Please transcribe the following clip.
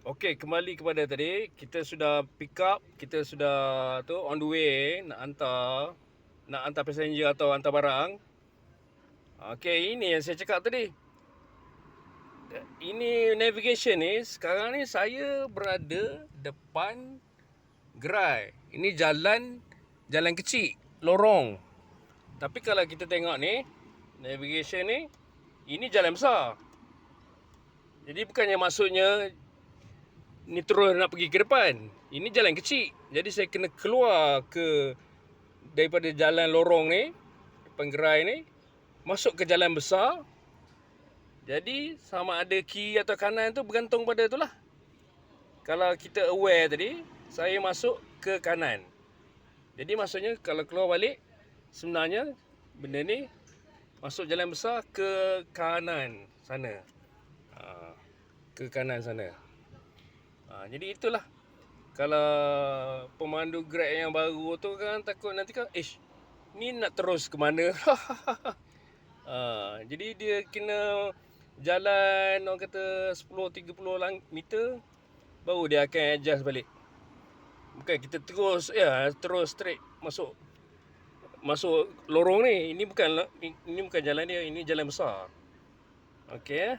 Okey, kembali kepada tadi. Kita sudah pick up, kita sudah on the way nak hantar passenger atau hantar barang. Okey, ini yang saya cakap tadi. Ini navigation ni, sekarang ni saya berada depan gerai. Ini jalan kecil, lorong. Tapi kalau kita tengok ni, navigation ni, ini jalan besar. Jadi bukannya maksudnya ni terus nak pergi ke depan. Ini jalan kecil. Jadi saya kena keluar daripada jalan lorong ni, depan gerai ni, masuk ke jalan besar. Jadi sama ada kiri atau kanan tu bergantung pada itulah. Kalau kita aware tadi, saya masuk ke kanan. Jadi maksudnya kalau keluar balik, sebenarnya benda ni masuk jalan besar ke kanan sana. Ke kanan sana. Jadi itulah. Kalau pemandu Grab yang baru tu kan takut nanti kan, ni nak terus ke mana? Jadi dia kena jalan orang kata 10-30 meter baru dia akan adjust balik. Bukan kita terus straight masuk lorong ni. Ini bukan jalan dia, ini jalan besar. Okey.